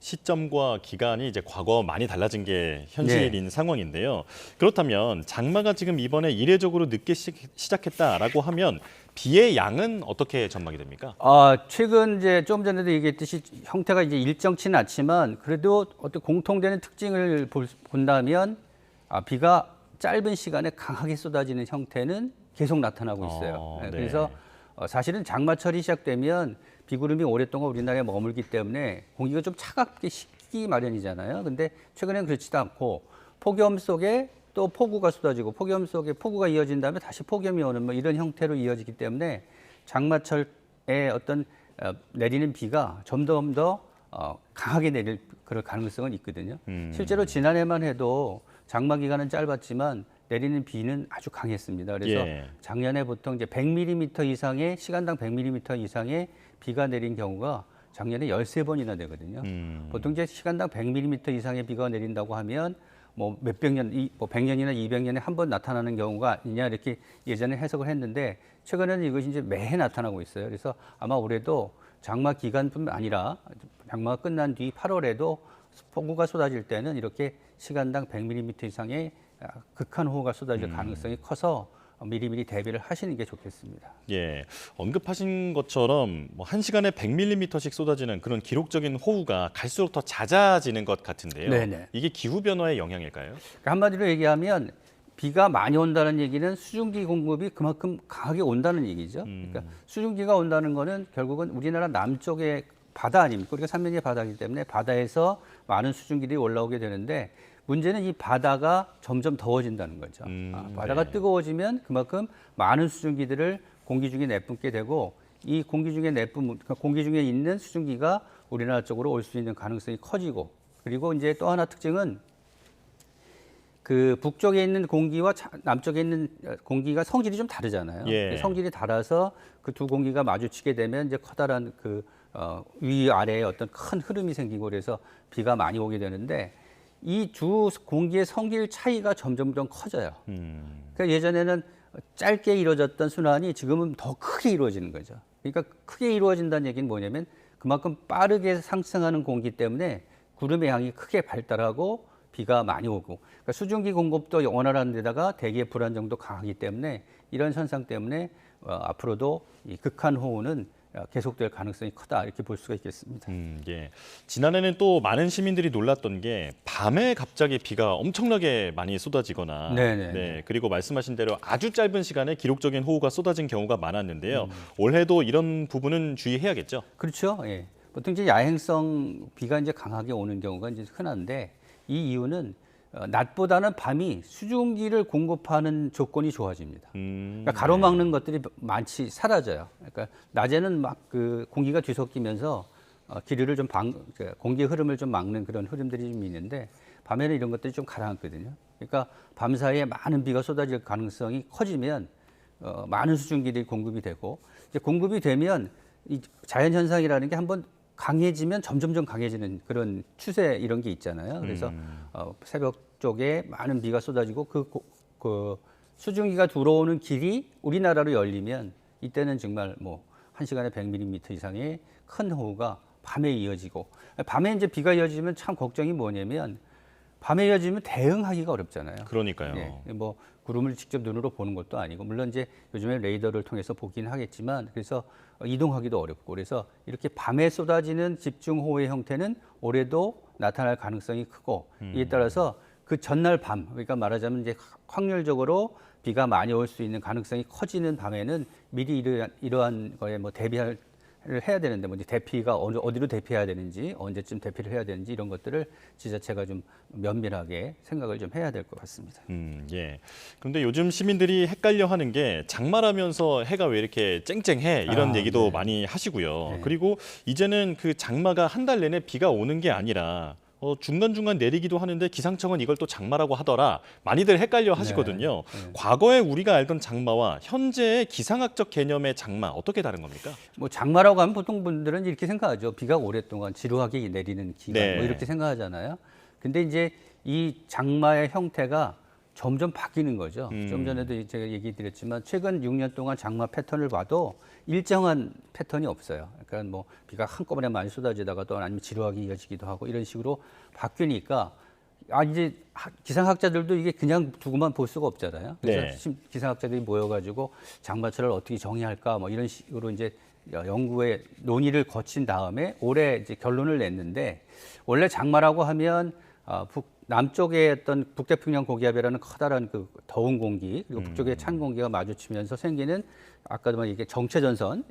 시점과 기간이 이제 과거와 많이 달라진 게 현실인 상황인데요. 그렇다면 장마가 지금 이번에 이례적으로 늦게 시작했다라고 하면 비의 양은 어떻게 전망이 됩니까? 최근 이제 좀 전에도 얘기했듯이 형태가 이제 일정치는 않지만 그래도 어떤 공통되는 특징을 본다면 비가 짧은 시간에 강하게 쏟아지는 형태는 계속 나타나고 있어요. 네. 그래서 사실은 장마철이 시작되면 비구름이 오랫동안 우리나라에 머물기 때문에 공기가 좀 차갑게 식기 마련이잖아요. 근데 최근에는 그렇지도 않고 폭염 속에 또 폭우가 쏟아지고 폭염 속에 폭우가 이어진 다음에 다시 폭염이 오는 뭐 이런 형태로 이어지기 때문에 장마철에 어떤 내리는 비가 점점 더 강하게 내릴 그럴 가능성은 있거든요. 실제로 지난해만 해도 장마 기간은 짧았지만 내리는 비는 아주 강했습니다. 그래서 작년에 보통 이제 100mm 이상의 시간당 100mm 이상의 비가 내린 경우가 작년에 13번이나 되거든요. 보통 이제 시간당 100mm 이상의 비가 내린다고 하면 뭐 몇백 년, 뭐 100년이나 200년에 한 번 나타나는 경우가 아니냐 이렇게 예전에 해석을 했는데 최근에는 이것이 이제 매해 나타나고 있어요. 그래서 아마 올해도 장마 기간뿐만 아니라 장마가 끝난 뒤 8월에도 폭우가 쏟아질 때는 이렇게 시간당 100mm 이상의 극한 호우가 쏟아질 가능성이 커서 미리미리 대비를 하시는 게 좋겠습니다. 예, 언급하신 것처럼 뭐 1시간에 100mm씩 쏟아지는 그런 기록적인 호우가 갈수록 더 잦아지는 것 같은데요. 네네. 이게 기후 변화의 영향일까요? 그러니까 한마디로 얘기하면 비가 많이 온다는 얘기는 수증기 공급이 그만큼 강하게 온다는 얘기죠. 그러니까 수증기가 온다는 거는 결국은 우리나라 남쪽의 바다 아닙니까? 우리가 삼면의 바다이기 때문에 바다에서 많은 수증기들이 올라오게 되는데 문제는 이 바다가 점점 더워진다는 거죠. 바다가 뜨거워지면 그만큼 많은 수증기들을 공기 중에 내뿜게 되고 이 공기 중에 공기 중에 있는 수증기가 우리나라 쪽으로 올 수 있는 가능성이 커지고 그리고 이제 또 하나 특징은 그 북쪽에 있는 공기와 남쪽에 있는 공기가 성질이 좀 다르잖아요. 성질이 달라서 그 두 공기가 마주치게 되면 이제 커다란 그 위아래에 어떤 큰 흐름이 생기고 그래서 비가 많이 오게 되는데 이 두 공기의 성질 차이가 점점 커져요. 그러니까 예전에는 짧게 이루어졌던 순환이 지금은 더 크게 이루어지는 거죠. 그러니까 크게 이루어진다는 얘기는 뭐냐면 그만큼 빠르게 상승하는 공기 때문에 구름의 양이 크게 발달하고 비가 많이 오고 그러니까 수증기 공급도 원활한 데다가 대기의 불안정도 강하기 때문에 이런 현상 때문에 앞으로도 이 극한 호우는 계속될 가능성이 크다 이렇게 볼 수가 있겠습니다. 예. 지난해는 또 많은 시민들이 놀랐던 게 밤에 갑자기 비가 엄청나게 많이 쏟아지거나 그리고 말씀하신 대로 아주 짧은 시간에 기록적인 호우가 쏟아진 경우가 많았는데요. 올해도 이런 부분은 주의해야겠죠? 그렇죠. 예. 보통 이제 야행성 비가 이제 강하게 오는 경우가 이제 흔한데 이 이유는 낮보다는 밤이 수증기를 공급하는 조건이 좋아집니다. 그러니까 가로막는 것들이 많이 사라져요. 그러니까 낮에는 막 그 공기가 뒤섞이면서 기류를 좀 공기의 흐름을 좀 막는 그런 흐름들이 좀 있는데 밤에는 이런 것들이 좀 가라앉거든요. 그러니까 밤 사이에 많은 비가 쏟아질 가능성이 커지면 많은 수증기들이 공급이 되고 이제 공급이 되면 이 자연 현상이라는 게 한번 강해지면 점점점 강해지는 그런 추세 이런 게 있잖아요. 그래서 새벽 쪽에 많은 비가 쏟아지고 그 수증기가 들어오는 길이 우리나라로 열리면 이때는 정말 뭐 1시간에 100mm 이상의 큰 호우가 밤에 이어지고 밤에 이제 비가 이어지면 참 걱정이 뭐냐면 밤에 이어지면 대응하기가 어렵잖아요. 그러니까요. 뭐 구름을 직접 눈으로 보는 것도 아니고 물론 이제 요즘에 레이더를 통해서 보긴 하겠지만 그래서 이동하기도 어렵고 그래서 이렇게 밤에 쏟아지는 집중호우의 형태는 올해도 나타날 가능성이 크고 이에 따라서 그 전날 밤 그러니까 말하자면 이제 확률적으로 비가 많이 올 수 있는 가능성이 커지는 밤에는 미리 이러한 거에 뭐 대비를 해야 되는데 뭐 이제 대피가 어디로 대피해야 되는지 언제쯤 대피를 해야 되는지 이런 것들을 지자체가 좀 면밀하게 생각을 좀 해야 될 것 같습니다. 예. 그런데 요즘 시민들이 헷갈려하는 게 장마라면서 해가 왜 이렇게 쨍쨍해 이런 얘기도 많이 하시고요. 그리고 이제는 그 장마가 한 달 내내 비가 오는 게 아니라 중간중간 내리기도 하는데 기상청은 이걸 또 장마라고 하더라. 많이들 헷갈려 하시거든요. 과거에 우리가 알던 장마와 현재의 기상학적 개념의 장마 어떻게 다른 겁니까? 뭐 장마라고 하면 보통 분들은 이렇게 생각하죠. 비가 오랫동안 지루하게 내리는 기간 뭐 이렇게 생각하잖아요. 근데 이제 이 장마의 형태가 점점 바뀌는 거죠. 좀 전에도 제가 얘기 드렸지만 최근 6년 동안 장마 패턴을 봐도 일정한 패턴이 없어요. 그러니까 뭐 비가 한꺼번에 많이 쏟아지다가 또 아니면 지루하게 이어지기도 하고 이런 식으로 바뀌니까 이제 기상학자들도 이게 그냥 두고만 볼 수가 없잖아요. 그래서 기상학자들이 모여가지고 장마철을 어떻게 정의할까 뭐 이런 식으로 이제 연구에 논의를 거친 다음에 올해 이제 결론을 냈는데 원래 장마라고 하면 남쪽에 어떤 북태평양 고기압이라는 커다란 그 더운 공기 그리고 북쪽의 찬 공기가 마주치면서 생기는 아까도 말 이게 정체전선,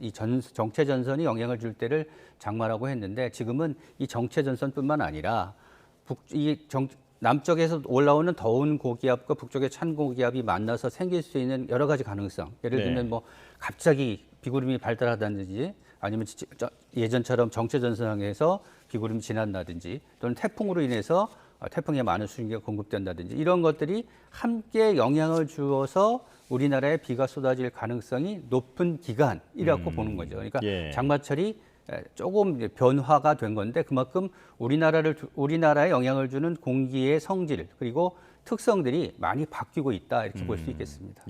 정체전선이 영향을 줄 때를 장마라고 했는데 지금은 이 정체전선뿐만 아니라 남쪽에서 올라오는 더운 고기압과 북쪽의 찬 고기압이 만나서 생길 수 있는 여러 가지 가능성. 예를 들면 뭐 갑자기 비구름이 발달하다든지 아니면 예전처럼 정체전선에서 비구름이 지난다든지 또는 태풍으로 인해서 태풍에 많은 수증기가 공급된다든지 이런 것들이 함께 영향을 주어서 우리나라에 비가 쏟아질 가능성이 높은 기간이라고 보는 거죠. 그러니까 장마철이 조금 변화가 된 건데 그만큼 우리나라에 영향을 주는 공기의 성질 그리고 특성들이 많이 바뀌고 있다 이렇게 볼 수 있겠습니다.